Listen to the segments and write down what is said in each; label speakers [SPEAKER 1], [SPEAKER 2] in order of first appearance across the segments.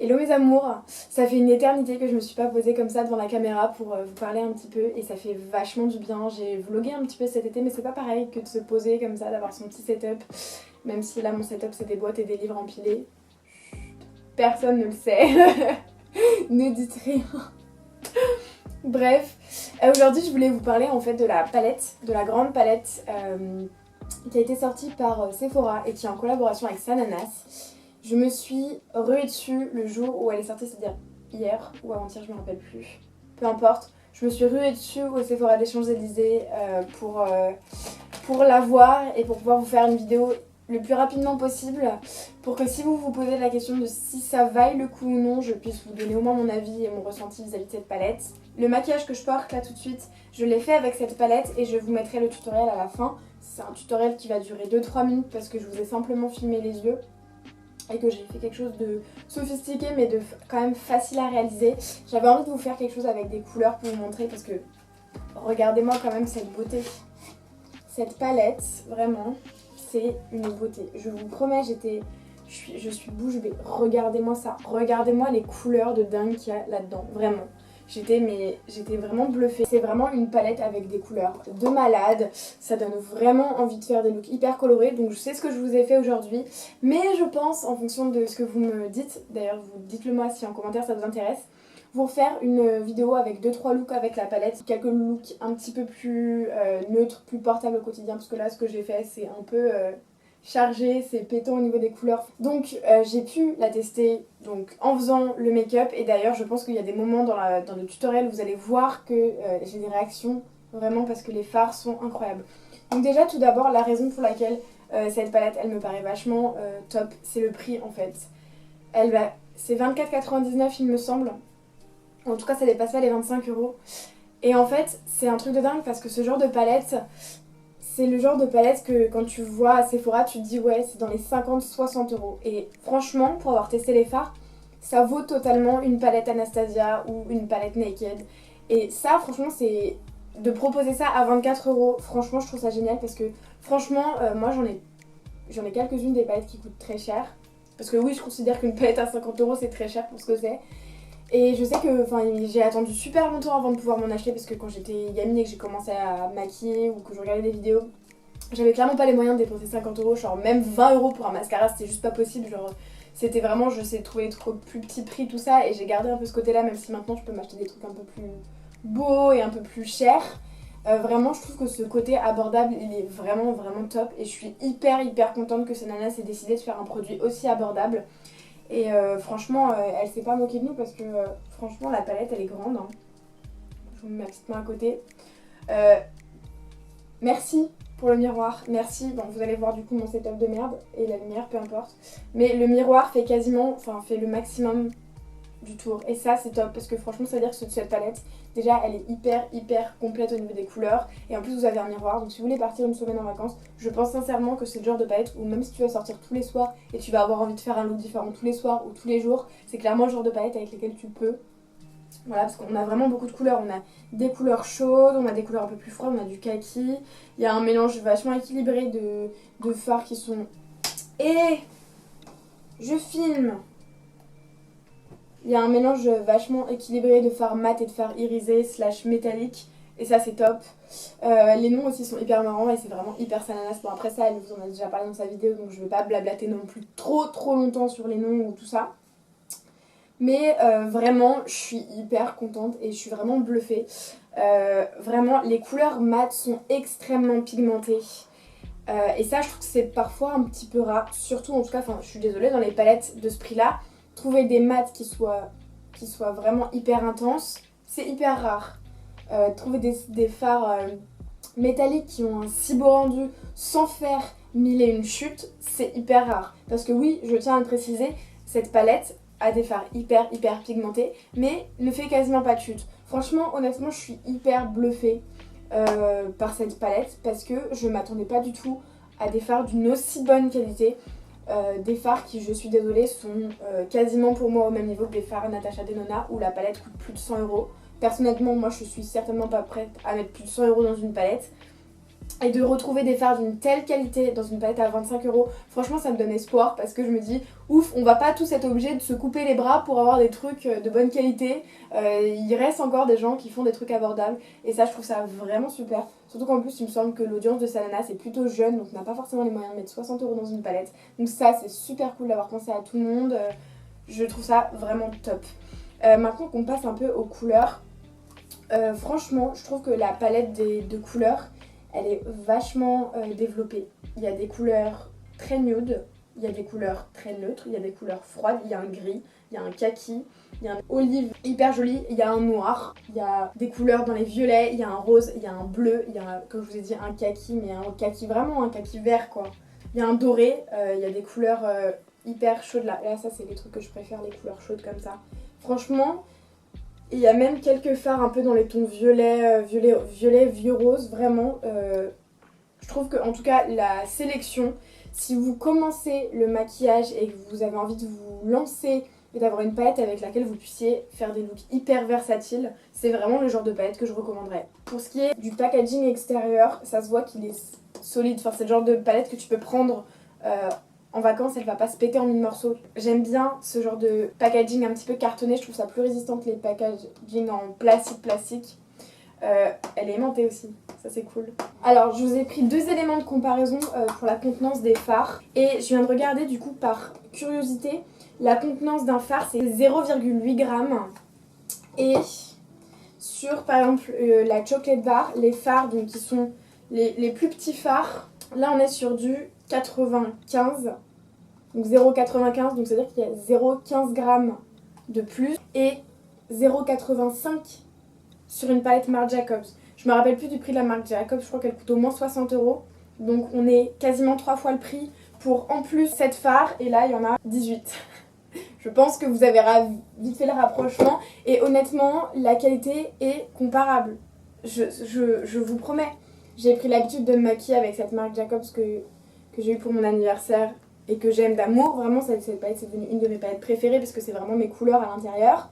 [SPEAKER 1] Hello mes amours, ça fait une éternité que je me suis pas posée comme ça devant la caméra pour vous parler un petit peu et ça fait vachement du bien. J'ai vlogué un petit peu cet été mais c'est pas pareil que de se poser comme ça, d'avoir son petit setup. Même si là mon setup c'est des boîtes et des livres empilés. Personne ne le sait. Ne dites rien. Bref, aujourd'hui je voulais vous parler en fait de la palette, de la grande palette qui a été sortie par Sephora et qui est en collaboration avec Sananas. Je me suis ruée dessus le jour où elle est sortie, c'est-à-dire hier ou avant-hier, je me rappelle plus. Peu importe, je me suis ruée dessus au Sephora des Champs-Élysées pour la voir et pour pouvoir vous faire une vidéo le plus rapidement possible pour que si vous vous posez la question de si ça vaille le coup ou non, je puisse vous donner au moins mon avis et mon ressenti vis-à-vis de cette palette. Le maquillage que je porte là tout de suite, je l'ai fait avec cette palette et je vous mettrai le tutoriel à la fin. C'est un tutoriel qui va durer 2-3 minutes parce que je vous ai simplement filmé les yeux et que j'ai fait quelque chose de sophistiqué mais de quand même facile à réaliser. J'avais envie de vous faire quelque chose avec des couleurs pour vous montrer parce que regardez-moi quand même cette beauté. Cette palette, vraiment, c'est une beauté. Je vous promets, je suis bouche bée. Regardez-moi ça. Regardez-moi les couleurs de dingue qu'il y a là-dedans. Vraiment. J'étais vraiment bluffée. C'est vraiment une palette avec des couleurs de malade. Ça donne vraiment envie de faire des looks hyper colorés. Donc je sais ce que je vous ai fait aujourd'hui. Mais je pense, en fonction de ce que vous me dites, d'ailleurs vous dites-le moi si en commentaire ça vous intéresse, vous faire une vidéo avec 2-3 looks avec la palette. Quelques looks un petit peu plus neutres, plus portables au quotidien. Parce que là ce que j'ai fait c'est un peu chargé, c'est pétant au niveau des couleurs. Donc j'ai pu la tester donc, en faisant le make-up. Et d'ailleurs je pense qu'il y a des moments dans le tutoriel où vous allez voir que j'ai des réactions vraiment parce que les fards sont incroyables. Donc déjà tout d'abord la raison pour laquelle cette palette elle me paraît vachement top, c'est le prix en fait. C'est 24,99 il me semble. En tout cas ça dépasse pas les 25 €. Et en fait c'est un truc de dingue parce que ce genre de palette, c'est le genre de palette que quand tu vois à Sephora, tu te dis ouais, c'est dans les 50-60 €. Et franchement, pour avoir testé les fards, ça vaut totalement une palette Anastasia ou une palette Naked. Et ça, franchement, c'est de proposer ça à 24 €. Franchement, je trouve ça génial parce que franchement, moi j'en ai quelques-unes des palettes qui coûtent très cher. Parce que oui, je considère qu'une palette à 50 € c'est très cher pour ce que c'est. Et je sais que j'ai attendu super longtemps avant de pouvoir m'en acheter parce que quand j'étais gamine et que j'ai commencé à maquiller ou que je regardais des vidéos, j'avais clairement pas les moyens de dépenser 50 €, genre même 20 € pour un mascara c'était juste pas possible, genre c'était vraiment, je sais trouver trop plus petit prix tout ça et j'ai gardé un peu ce côté là même si maintenant je peux m'acheter des trucs un peu plus beaux et un peu plus chers. Vraiment je trouve que ce côté abordable il est vraiment top et je suis hyper contente que Sananas ait décidé de faire un produit aussi abordable. Et franchement, elle s'est pas moquée de nous parce que franchement, la palette elle est grande. Hein. Je vous mets ma petite main à côté. Merci pour le miroir. Merci. Bon, vous allez voir du coup mon setup de merde et la lumière, peu importe. Mais le miroir fait fait le maximum du tour. Et ça, c'est top parce que franchement, ça veut dire que cette palette, déjà, elle est hyper complète au niveau des couleurs. Et en plus, vous avez un miroir. Donc, si vous voulez partir une semaine en vacances, je pense sincèrement que c'est le genre de palette où même si tu vas sortir tous les soirs et tu vas avoir envie de faire un look différent tous les soirs ou tous les jours, c'est clairement le genre de palette avec lesquelles tu peux. Voilà, parce qu'on a vraiment beaucoup de couleurs. On a des couleurs chaudes, on a des couleurs un peu plus froides, on a du kaki. Il y a un mélange vachement équilibré de fards qui sont... Et je filme. Il y a un mélange vachement équilibré de fards mat et de fards irisés / métalliques. Et ça c'est top. Les noms aussi sont hyper marrants et c'est vraiment hyper Sananas. Bon après ça elle vous en a déjà parlé dans sa vidéo donc je vais pas blablater non plus trop longtemps sur les noms ou tout ça. Mais vraiment je suis hyper contente et je suis vraiment bluffée. Vraiment les couleurs mat sont extrêmement pigmentées. Et ça je trouve que c'est parfois un petit peu rare. Surtout en tout cas, je suis désolée, dans les palettes de ce prix là. Trouver des mats qui soient vraiment hyper intenses, c'est hyper rare. Trouver des fards métalliques qui ont un si beau rendu sans faire mille et une chutes, c'est hyper rare. Parce que oui, je tiens à le préciser, cette palette a des fards hyper pigmentés, mais ne fait quasiment pas de chute. Franchement, honnêtement, je suis hyper bluffée par cette palette parce que je m'attendais pas du tout à des fards d'une aussi bonne qualité. Des fards qui, je suis désolée, sont quasiment pour moi au même niveau que les fards Natasha Denona où la palette coûte plus de 100 €. Personnellement, moi je suis certainement pas prête à mettre plus de 100 € dans une palette. et de retrouver des fards d'une telle qualité dans une palette à 25 €, franchement ça me donne espoir parce que je me dis ouf, on va pas tous être obligés de se couper les bras pour avoir des trucs de bonne qualité. Il reste encore des gens qui font des trucs abordables et ça je trouve ça vraiment super. Surtout qu'en plus il me semble que l'audience de Sananas est plutôt jeune donc n'a pas forcément les moyens de mettre 60 € dans une palette. Donc ça c'est super cool d'avoir pensé à tout le monde, je trouve ça vraiment top. Maintenant qu'on passe un peu aux couleurs, franchement je trouve que la palette de couleurs elle est vachement développée. Il y a des couleurs très nude, il y a des couleurs très neutres, il y a des couleurs froides, il y a un gris, il y a un kaki, il y a un olive hyper joli, il y a un noir, il y a des couleurs dans les violets, il y a un rose, il y a un bleu, il y a, comme je vous ai dit, un kaki, mais un kaki vraiment un kaki vert quoi. Il y a un doré, il y a des couleurs hyper chaudes là. Là ça c'est les trucs que je préfère, les couleurs chaudes comme ça. Franchement, il y a même quelques fards un peu dans les tons violet, vieux rose, vraiment. Je trouve que en tout cas la sélection, si vous commencez le maquillage et que vous avez envie de vous lancer et d'avoir une palette avec laquelle vous puissiez faire des looks hyper versatiles, c'est vraiment le genre de palette que je recommanderais. Pour ce qui est du packaging extérieur, ça se voit qu'il est solide, enfin c'est le genre de palette que tu peux prendre en vacances, elle va pas se péter en mille morceaux. J'aime bien ce genre de packaging un petit peu cartonné, je trouve ça plus résistant que les packaging en plastique. Elle est aimantée aussi, ça c'est cool. Alors je vous ai pris 2 éléments de comparaison pour la contenance des fards. Et je viens de regarder du coup par curiosité, la contenance d'un fard c'est 0,8 g. Et sur par exemple la chocolate bar, les fards donc, qui sont les plus petits fards, là on est sur du 95, donc 0,95, donc c'est à dire qu'il y a 0,15 g de plus et 0,85 sur une palette Marc Jacobs. Je me rappelle plus du prix de la Marc Jacobs, je crois qu'elle coûte au moins 60 €, donc on est quasiment 3 fois le prix pour en plus 7 fards et là il y en a 18. Je pense que vous avez vite fait le rapprochement et honnêtement la qualité est comparable. Je vous promets, j'ai pris l'habitude de me maquiller avec cette Marc Jacobs que j'ai eu pour mon anniversaire et que j'aime d'amour. Vraiment, cette palette c'est devenu une de mes palettes préférées parce que c'est vraiment mes couleurs à l'intérieur.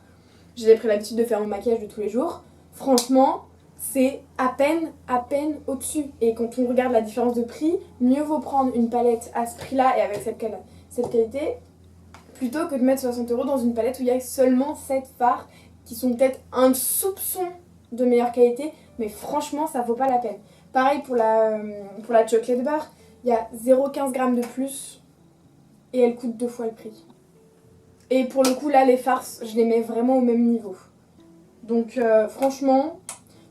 [SPEAKER 1] J'ai pris l'habitude de faire mon maquillage de tous les jours. Franchement, c'est à peine au-dessus. Et quand on regarde la différence de prix, mieux vaut prendre une palette à ce prix-là et avec cette qualité plutôt que de mettre 60 € dans une palette où il y a seulement 7 fards qui sont peut-être un soupçon de meilleure qualité, mais franchement, ça vaut pas la peine. Pareil pour la chocolate bar. Il y a 0,15 g de plus et elle coûte 2 fois le prix. Et pour le coup là les fards je les mets vraiment au même niveau. Donc franchement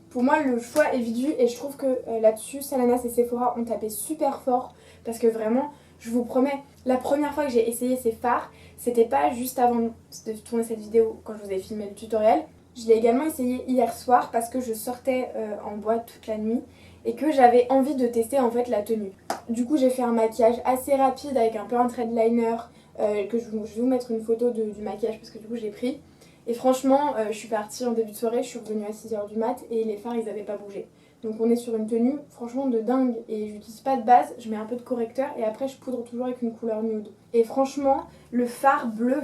[SPEAKER 1] pour moi le choix est vite vu et je trouve que là-dessus Sananas et Sephora ont tapé super fort parce que vraiment je vous promets la première fois que j'ai essayé ces fards c'était pas juste avant de tourner cette vidéo quand je vous ai filmé le tutoriel. Je l'ai également essayé hier soir parce que je sortais en boîte toute la nuit et que j'avais envie de tester en fait la tenue. Du coup j'ai fait un maquillage assez rapide avec un peu un thread liner que je vais vous mettre une photo du maquillage parce que du coup j'ai pris. Et franchement je suis partie en début de soirée, je suis revenue à 6 h du mat et les fards ils avaient pas bougé. Donc on est sur une tenue franchement de dingue et j'utilise pas de base, je mets un peu de correcteur et après je poudre toujours avec une couleur nude. Et franchement le fard bleu,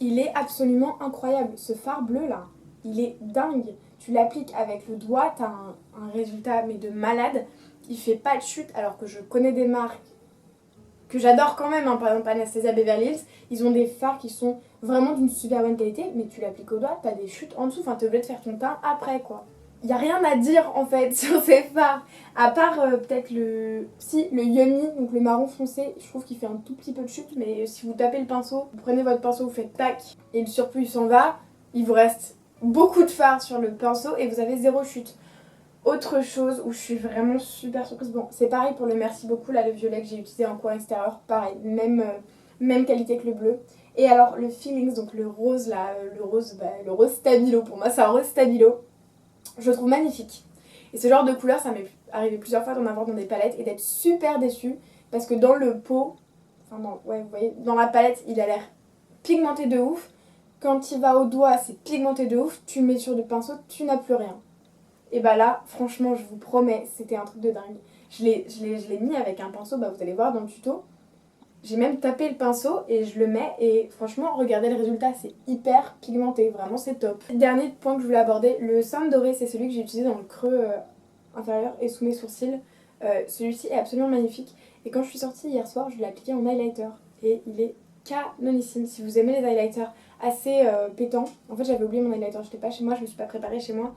[SPEAKER 1] il est absolument incroyable. Ce fard bleu là, il est dingue. Tu l'appliques avec le doigt, t'as un résultat mais de malade. Il fait pas de chute alors que je connais des marques que j'adore quand même, hein. Par exemple Anastasia Beverly Hills, ils ont des fards qui sont vraiment d'une super bonne qualité, mais tu l'appliques au doigt, t'as des chutes en dessous, enfin t'es obligé de faire ton teint après quoi. Il n'y a rien à dire en fait sur ces fards, à part peut-être le Yummy, donc le marron foncé, je trouve qu'il fait un tout petit peu de chute, mais si vous tapez le pinceau, vous prenez votre pinceau, vous faites tac, et le surplus il s'en va, il vous reste beaucoup de fard sur le pinceau et vous avez 0 chute. Autre chose où je suis vraiment super surprise, bon c'est pareil pour le merci beaucoup, là le violet que j'ai utilisé en coin extérieur, pareil, même qualité que le bleu. Et alors le Feelings, donc le rose là, le rose stabilo, pour moi c'est un rose stabilo, je le trouve magnifique. Et ce genre de couleur ça m'est arrivé plusieurs fois d'en avoir dans des palettes et d'être super déçue parce que dans le pot, enfin ouais, vous voyez, dans la palette il a l'air pigmenté de ouf. Quand il va au doigt c'est pigmenté de ouf, tu le mets sur du pinceau, tu n'as plus rien. Et bah là, franchement, je vous promets, c'était un truc de dingue. Je l'ai mis avec un pinceau, bah vous allez voir dans le tuto. J'ai même tapé le pinceau et je le mets et franchement, regardez le résultat, c'est hyper pigmenté, vraiment c'est top. Dernier point que je voulais aborder, le cerne doré, c'est celui que j'ai utilisé dans le creux inférieur et sous mes sourcils. Celui-ci est absolument magnifique. Et quand je suis sortie hier soir, je l'ai appliqué en highlighter. Et il est canonissime. Si vous aimez les highlighters assez pétants. En fait, j'avais oublié mon highlighter, j'étais pas chez moi, je me suis pas préparée chez moi.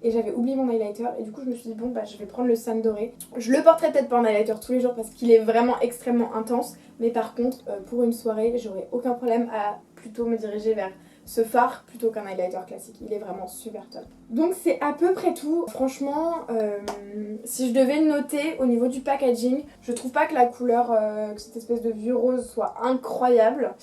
[SPEAKER 1] Et j'avais oublié mon highlighter. Et du coup, je me suis dit, bon, bah, je vais prendre le San Doré. Je le porterai peut-être pas en highlighter tous les jours parce qu'il est vraiment extrêmement intense. Mais par contre, pour une soirée, j'aurais aucun problème à plutôt me diriger vers ce fard plutôt qu'un highlighter classique. Il est vraiment super top. Donc c'est à peu près tout. Franchement, si je devais le noter au niveau du packaging, je trouve pas que la couleur, que cette espèce de vieux rose soit incroyable.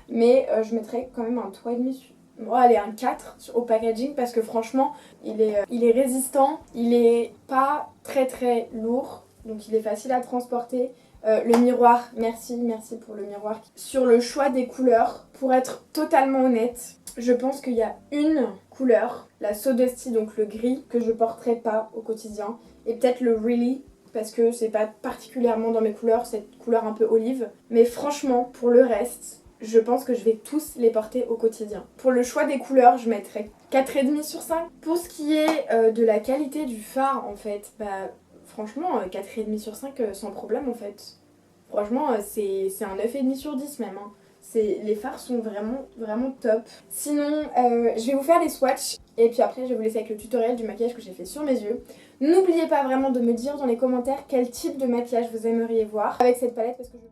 [SPEAKER 1] Mais je mettrais quand même un 3,5. Bon, allez, un 4 au packaging parce que franchement, il est résistant. Il est pas très lourd. Donc il est facile à transporter. Le miroir, merci pour le miroir. Sur le choix des couleurs, pour être totalement honnête, je pense qu'il y a une couleur, la Sawdusty, donc le gris, que je porterai pas au quotidien. Et peut-être le Really, parce que c'est pas particulièrement dans mes couleurs, cette couleur un peu olive. Mais franchement, pour le reste, je pense que je vais tous les porter au quotidien. Pour le choix des couleurs, je mettrai 4,5 sur 5. Pour ce qui est de la qualité du fard, en fait, bah franchement, 4,5 sur 5 sans problème en fait. Franchement, c'est un 9,5 sur 10 même. Hein. Les fards sont vraiment top. Sinon, je vais vous faire les swatchs et puis après je vais vous laisser avec le tutoriel du maquillage que j'ai fait sur mes yeux. N'oubliez pas vraiment de me dire dans les commentaires quel type de maquillage vous aimeriez voir avec cette palette parce que je...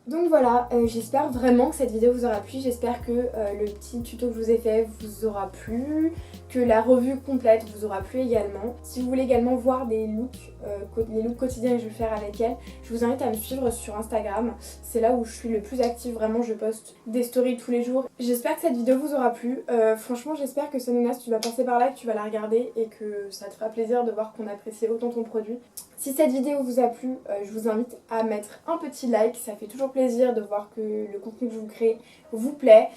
[SPEAKER 1] Donc voilà, j'espère vraiment que cette vidéo vous aura plu, j'espère que le petit tuto que je vous ai fait vous aura plu, que la revue complète vous aura plu également. Si vous voulez également voir les looks quotidiens que je vais faire avec elle, je vous invite à me suivre sur Instagram, c'est là où je suis le plus active, vraiment je poste des stories tous les jours. J'espère que cette vidéo vous aura plu, franchement j'espère que Sanonas tu vas passer par là, que tu vas la regarder et que ça te fera plaisir de voir qu'on apprécie autant ton produit. Si cette vidéo vous a plu, je vous invite à mettre un petit like, ça fait toujours plaisir de voir que le contenu que je vous crée vous plaît.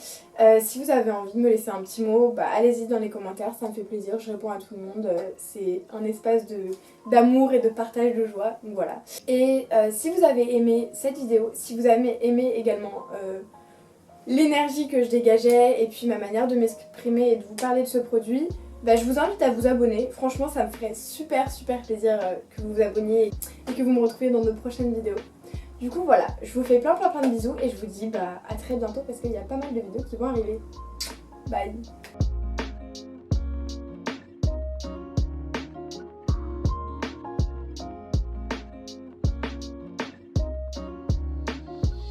[SPEAKER 1] Si vous avez envie de me laisser un petit mot, allez-y dans les commentaires, ça me fait plaisir, je réponds à tout le monde. C'est un espace d'amour et de partage de joie, donc voilà. Et si vous avez aimé cette vidéo, si vous avez aimé également l'énergie que je dégageais et puis ma manière de m'exprimer et de vous parler de ce produit, je vous invite à vous abonner. Franchement, ça me ferait super plaisir que vous vous abonniez et que vous me retrouviez dans de prochaines vidéos. Du coup voilà, je vous fais plein de bisous et je vous dis à très bientôt parce qu'il y a pas mal de vidéos qui vont arriver. Bye.